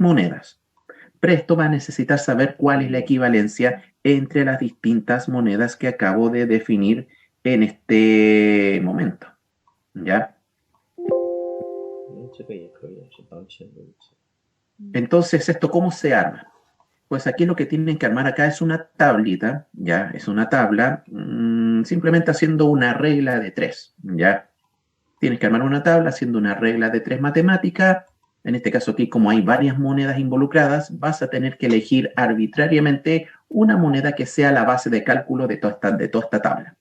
monedas. Presto va a necesitar saber cuál es la equivalencia entre las distintas monedas que acabo de definir en este momento. ¿Ya? Entonces, ¿esto cómo se arma? Pues aquí lo que tienen que armar acá es una tablita, ¿ya? Es una tabla, simplemente haciendo una regla de 3, ¿ya? Tienes que armar una tabla haciendo una regla de 3 matemática. En este caso aquí, como hay varias monedas involucradas, vas a tener que elegir arbitrariamente una moneda que sea la base de cálculo de toda esta tabla.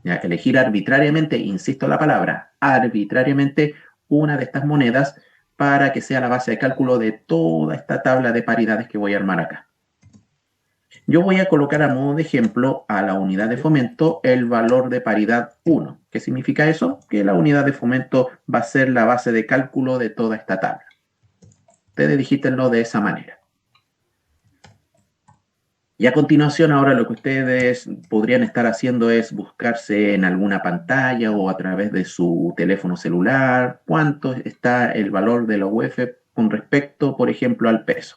¿Ya? Elegir arbitrariamente, insisto la palabra, arbitrariamente una de estas monedas para que sea la base de cálculo de toda esta tabla de paridades que voy a armar acá. Yo voy a colocar a modo de ejemplo a la unidad de fomento el valor de paridad 1. ¿Qué significa eso? Que la unidad de fomento va a ser la base de cálculo de toda esta tabla. Ustedes digítenlo de esa manera. Y a continuación, ahora lo que ustedes podrían estar haciendo es buscarse en alguna pantalla o a través de su teléfono celular cuánto está el valor de la UF con respecto, por ejemplo, al peso.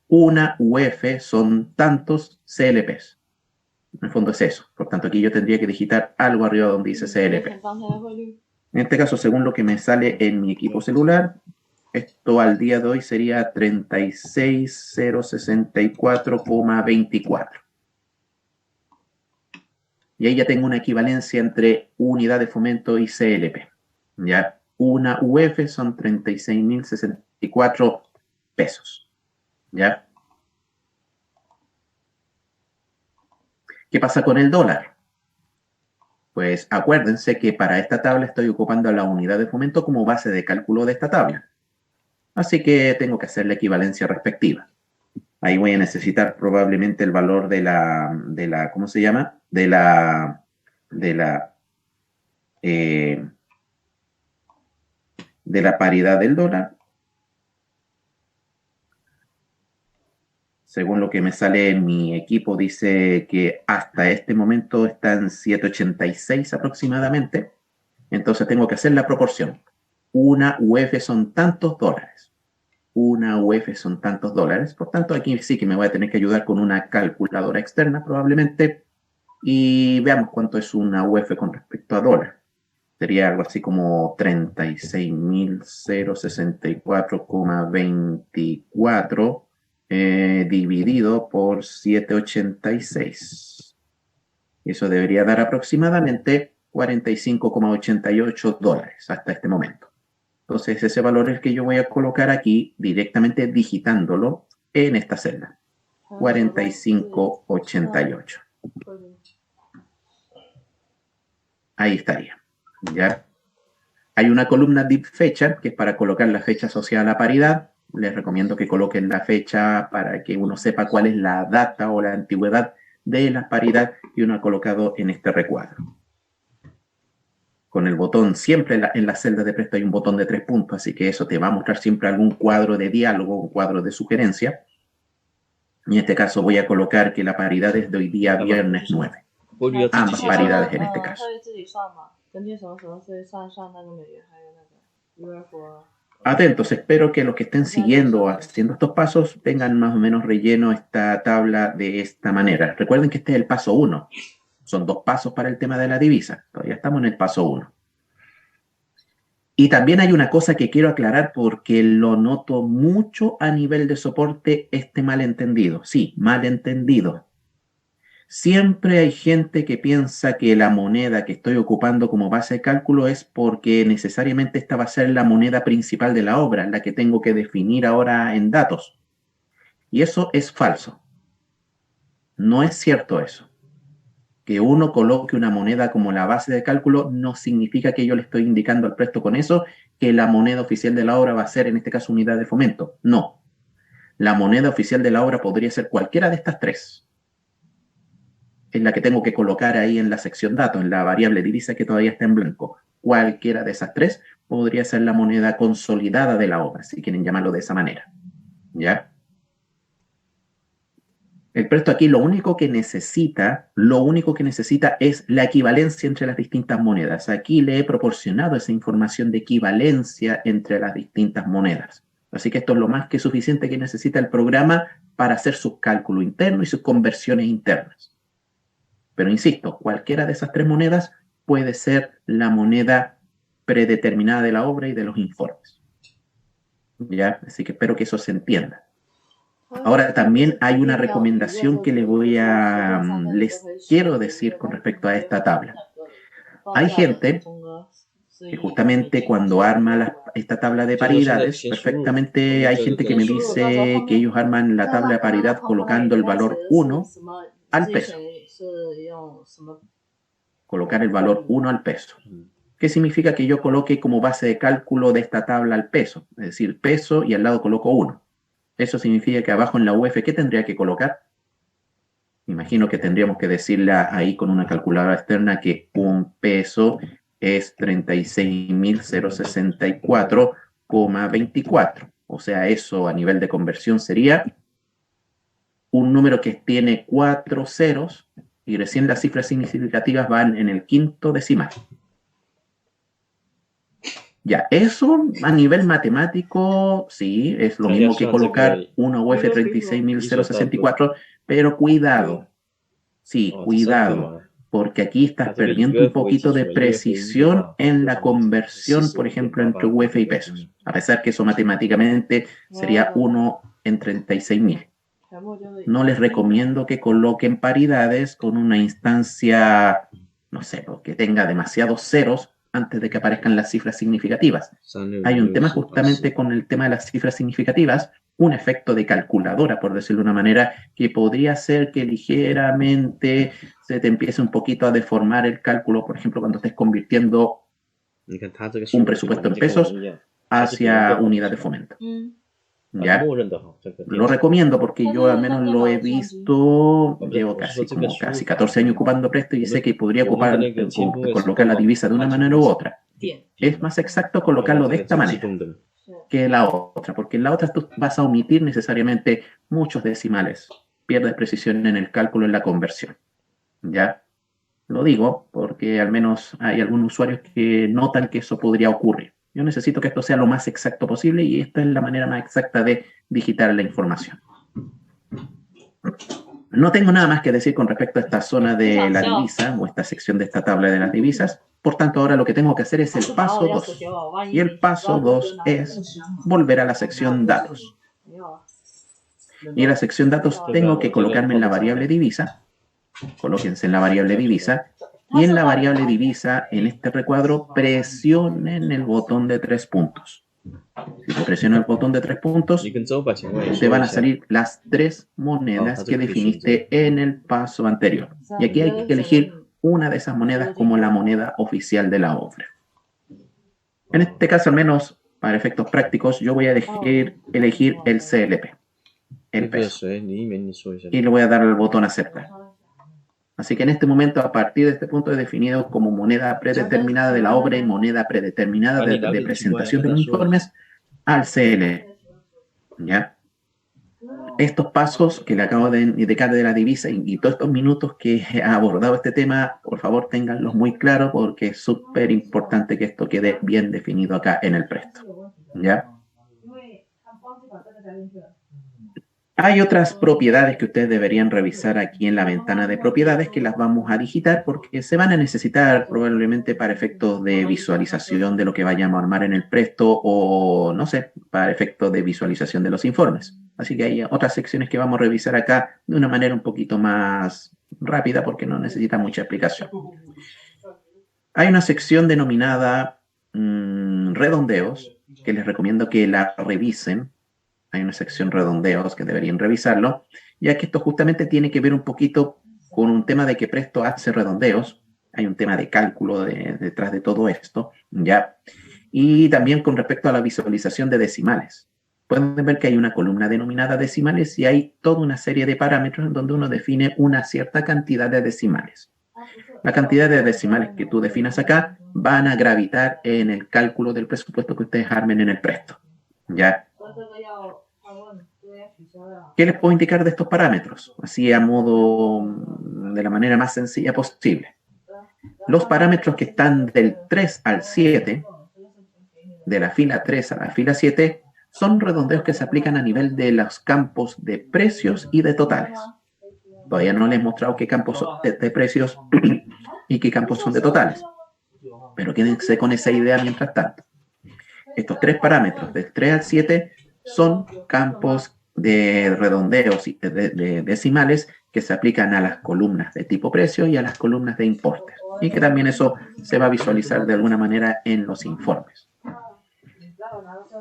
Una UF son tantos CLPs. En el fondo es eso. Por tanto, aquí yo tendría que digitar algo arriba donde dice CLP. En este caso, según lo que me sale en mi equipo celular, esto al día de hoy sería 36.064,24. Y ahí ya tengo una equivalencia entre unidad de fomento y CLP. Ya, una UF son 36.064 pesos. ¿Ya? ¿Qué pasa con el dólar? Pues acuérdense que para esta tabla estoy ocupando la unidad de fomento como base de cálculo de esta tabla. Así que tengo que hacer la equivalencia respectiva. Ahí voy a necesitar probablemente el valor de la ¿cómo se llama? De la paridad del dólar. Según lo que me sale en mi equipo, dice que hasta este momento está en 7.86 aproximadamente. Entonces tengo que hacer la proporción. Una UF son tantos dólares. Una UF son tantos dólares. Por tanto, aquí sí que me voy a tener que ayudar con una calculadora externa probablemente. Y veamos cuánto es una UF con respecto a dólar. Sería algo así como 36.064,24 dividido por 7.86. Eso debería dar aproximadamente 45,88 dólares hasta este momento. Entonces ese valor es el que yo voy a colocar aquí directamente digitándolo en esta celda. 45,88. Ahí estaría. ¿Ya? Hay una columna deep fecha que es para colocar la fecha asociada a la paridad. Les recomiendo que coloquen la fecha para que uno sepa cuál es la data o la antigüedad de la paridad que uno ha colocado en este recuadro. Con el botón, siempre en la celda de presto hay un botón de 3 puntos, así que eso te va a mostrar siempre algún cuadro de diálogo, un cuadro de sugerencia. Y en este caso voy a colocar que la paridad es de hoy día viernes 9. Ambas paridades en este caso. Atentos, espero que los que estén siguiendo o haciendo estos pasos tengan más o menos relleno esta tabla de esta manera. Recuerden que este es el paso 1. Son 2 pasos para el tema de la divisa. Todavía estamos en el paso 1. Y también hay una cosa que quiero aclarar porque lo noto mucho a nivel de soporte, este malentendido. Sí, malentendido. Siempre hay gente que piensa que la moneda que estoy ocupando como base de cálculo es porque necesariamente esta va a ser la moneda principal de la obra, la que tengo que definir ahora en datos. Y eso es falso. No es cierto eso. Que uno coloque una moneda como la base de cálculo no significa que yo le estoy indicando al presto con eso que la moneda oficial de la obra va a ser, en este caso, unidad de fomento. No. La moneda oficial de la obra podría ser cualquiera de estas 3. Es la que tengo que colocar ahí en la sección datos, en la variable divisa que todavía está en blanco. Cualquiera de esas 3 podría ser la moneda consolidada de la obra, si quieren llamarlo de esa manera. ¿Ya? El presto aquí lo único que necesita es la equivalencia entre las distintas monedas. Aquí le he proporcionado esa información de equivalencia entre las distintas monedas. Así que esto es lo más que suficiente que necesita el programa para hacer sus cálculos internos y sus conversiones internas. Pero insisto, cualquiera de esas tres monedas puede ser la moneda predeterminada de la obra y de los informes. ¿Ya? Así que espero que eso se entienda. Ahora también hay una recomendación que les quiero decir con respecto a esta tabla. Hay gente que justamente cuando arma esta tabla de paridades, perfectamente hay gente que me dice que ellos arman la tabla de paridad colocando el valor 1 al peso. Colocar el valor 1 al peso. ¿Qué significa que yo coloque como base de cálculo de esta tabla al peso? Es decir, peso y al lado coloco 1. Eso significa que abajo en la UF, ¿qué tendría que colocar? Me imagino que tendríamos que decirle ahí con una calculadora externa que un peso es 36.064,24. O sea, eso a nivel de conversión sería un número que tiene 4 ceros y recién las cifras significativas van en el quinto decimal. Ya, eso a nivel matemático, sí, es lo mismo que colocar una UF 36.064, pero cuidado, sí, cuidado, porque aquí estás perdiendo un poquito de precisión en la conversión, por ejemplo, entre UF y pesos, a pesar que eso matemáticamente sería 1 en 36.000. No les recomiendo que coloquen paridades con una instancia, no sé, que tenga demasiados ceros antes de que aparezcan las cifras significativas. Hay un tema justamente con el tema de las cifras significativas, un efecto de calculadora, por decirlo de una manera, que podría hacer que ligeramente se te empiece un poquito a deformar el cálculo, por ejemplo, cuando estés convirtiendo un presupuesto en pesos hacia unidad de fomento. ¿Ya? Lo recomiendo porque yo al menos lo he visto, llevo casi 14 años ocupando presto y sé que podría colocar la divisa de una manera u otra. Es más exacto colocarlo de esta manera que la otra, porque en la otra tú vas a omitir necesariamente muchos decimales, pierdes precisión en el cálculo, en la conversión. ¿Ya? Lo digo porque al menos hay algunos usuarios que notan que eso podría ocurrir. Yo necesito que esto sea lo más exacto posible y esta es la manera más exacta de digitar la información. No tengo nada más que decir con respecto a esta zona de la divisa o esta sección de esta tabla de las divisas. Por tanto, ahora lo que tengo que hacer es el paso 2. Y el paso 2 es volver a la sección datos. Y en la sección datos tengo que colocarme en la variable divisa. Colóquense en la variable divisa. Y en la variable divisa, en este recuadro, presionen el botón de 3 puntos. Si se presiona el botón de 3 puntos, te van a salir las 3 monedas que definiste en el paso anterior. Y aquí hay que elegir una de esas monedas como la moneda oficial de la obra. En este caso, al menos para efectos prácticos, yo voy a elegir el CLP, el peso. Y le voy a dar al botón aceptar. Así que en este momento, a partir de este punto, he definido como moneda predeterminada de la obra y moneda predeterminada de presentación de los informes al CL. ¿Ya? Estos pasos que le acabo de indicar de la divisa y todos estos minutos que he abordado este tema, por favor, ténganlos muy claros porque es súper importante que esto quede bien definido acá en el presto. ¿Ya? Hay otras propiedades que ustedes deberían revisar aquí en la ventana de propiedades que las vamos a digitar porque se van a necesitar probablemente para efectos de visualización de lo que vayamos a armar en el presto o, no sé, para efectos de visualización de los informes. Así que hay otras secciones que vamos a revisar acá de una manera un poquito más rápida porque no necesita mucha explicación. Hay una sección denominada redondeos que les recomiendo que la revisen. Hay una sección redondeos que deberían revisarlo, ya que esto justamente tiene que ver un poquito con un tema de que Presto hace redondeos. Hay un tema de cálculo detrás de todo esto, ¿ya? Y también con respecto a la visualización de decimales. Pueden ver que hay una columna denominada decimales y hay toda una serie de parámetros en donde uno define una cierta cantidad de decimales. La cantidad de decimales que tú definas acá van a gravitar en el cálculo del presupuesto que ustedes armen en el Presto, ¿ya? ¿Qué les puedo indicar de estos parámetros? Así a modo, de la manera más sencilla posible. Los parámetros que están del 3 al 7, de la fila 3 a la fila 7, son redondeos que se aplican a nivel de los campos de precios y de totales. Todavía no les he mostrado qué campos son de precios y qué campos son de totales, pero quédense con esa idea mientras tanto. Estos tres parámetros, del 3 al 7, son campos de redondeos y de decimales que se aplican a las columnas de tipo precio y a las columnas de importes, y que también eso se va a visualizar de alguna manera en los informes.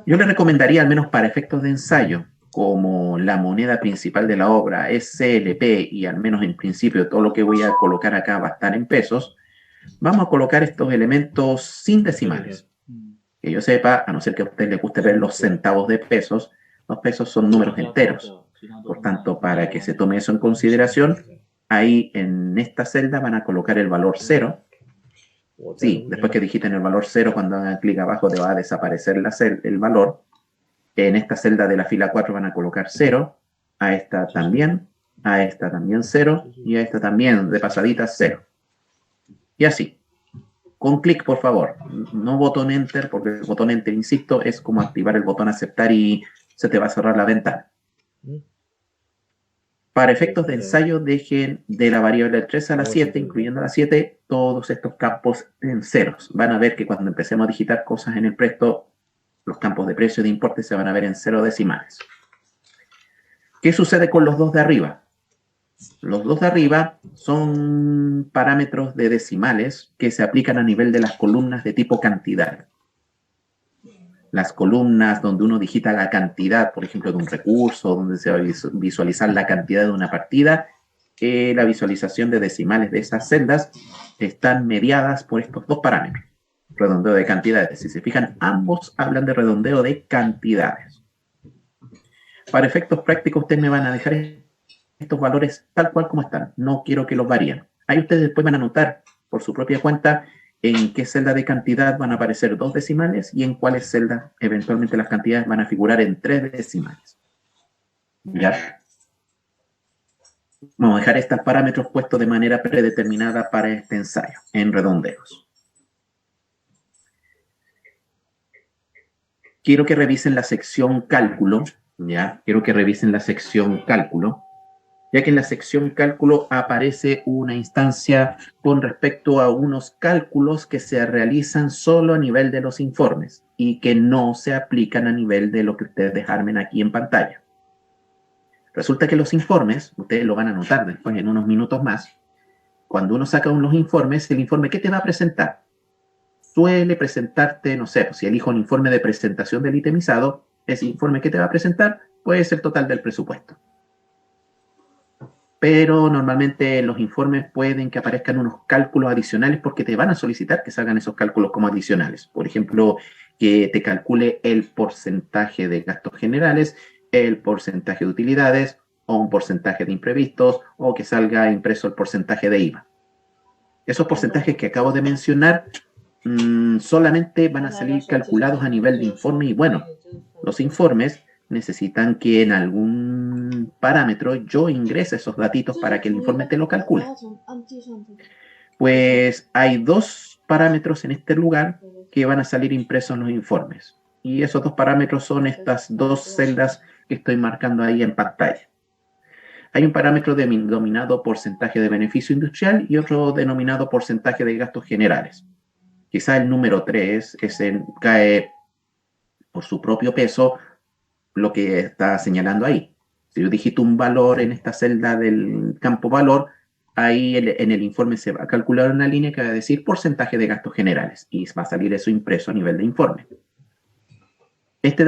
Yo le recomendaría, al menos para efectos de ensayo, como la moneda principal de la obra es CLP y al menos en principio todo lo que voy a colocar acá va a estar en pesos, vamos a colocar estos elementos sin decimales. Que yo sepa, a no ser que a usted le guste ver los centavos de pesos, los pesos son números enteros. Por tanto, para que se tome eso en consideración, ahí en esta celda van a colocar el valor 0. Sí, después que digiten el valor 0, cuando hagan clic abajo te va a desaparecer el valor. En esta celda de la fila 4 van a colocar 0, a esta también 0 y a esta también de pasadita 0. Y así. Con clic, por favor, no botón Enter, porque el botón Enter, insisto, es como activar el botón aceptar y se te va a cerrar la ventana. Para efectos de ensayo, dejen de la variable 3 a la 7, incluyendo la 7, todos estos campos en ceros. Van a ver que cuando empecemos a digitar cosas en el presto, los campos de precio y de importe se van a ver en 0 decimales. ¿Qué sucede con los dos de arriba? Los dos de arriba son parámetros de decimales que se aplican a nivel de las columnas de tipo cantidad. Las columnas donde uno digita la cantidad, por ejemplo, de un recurso, donde se va a visualizar la cantidad de una partida, la visualización de decimales de esas celdas están mediadas por estos dos parámetros. Redondeo de cantidades. Si se fijan, ambos hablan de redondeo de cantidades. Para efectos prácticos, ustedes me van a dejar estos valores tal cual como están. No quiero que los varíen. Ahí ustedes después van a anotar por su propia cuenta en qué celda de cantidad van a aparecer 2 decimales y en cuáles celdas eventualmente las cantidades van a figurar en 3 decimales. ¿Ya? Vamos a dejar estos parámetros puestos de manera predeterminada para este ensayo, en redondeos. Quiero que revisen la sección cálculo, ¿ya? Quiero que revisen la sección cálculo, ya que en la sección cálculo aparece una instancia con respecto a unos cálculos que se realizan solo a nivel de los informes y que no se aplican a nivel de lo que ustedes armen aquí en pantalla. Resulta que los informes, ustedes lo van a notar después en unos minutos más, cuando uno saca unos informes, el informe, ¿qué te va a presentar? Suele presentarte, no sé, si elijo un informe de presentación del itemizado, ese informe que te va a presentar puede ser el total del presupuesto. Pero normalmente los informes pueden que aparezcan unos cálculos adicionales porque te van a solicitar que salgan esos cálculos como adicionales. Por ejemplo, que te calcule el porcentaje de gastos generales, el porcentaje de utilidades o un porcentaje de imprevistos o que salga impreso el porcentaje de IVA. Esos porcentajes que acabo de mencionar solamente van a salir calculados a nivel de informe y bueno, los informes necesitan que en algún parámetro yo ingrese esos datitos para que el informe te lo calcule. Pues hay dos parámetros en este lugar que van a salir impresos en los informes. Y esos dos parámetros son estas dos celdas que estoy marcando ahí en pantalla. Hay un parámetro denominado porcentaje de beneficio industrial y otro denominado porcentaje de gastos generales. Quizá el número 3 cae por su propio peso lo que está señalando ahí. Si yo digito un valor en esta celda del campo valor, ahí en el informe se va a calcular una línea que va a decir porcentaje de gastos generales y va a salir eso impreso a nivel de informe. Este de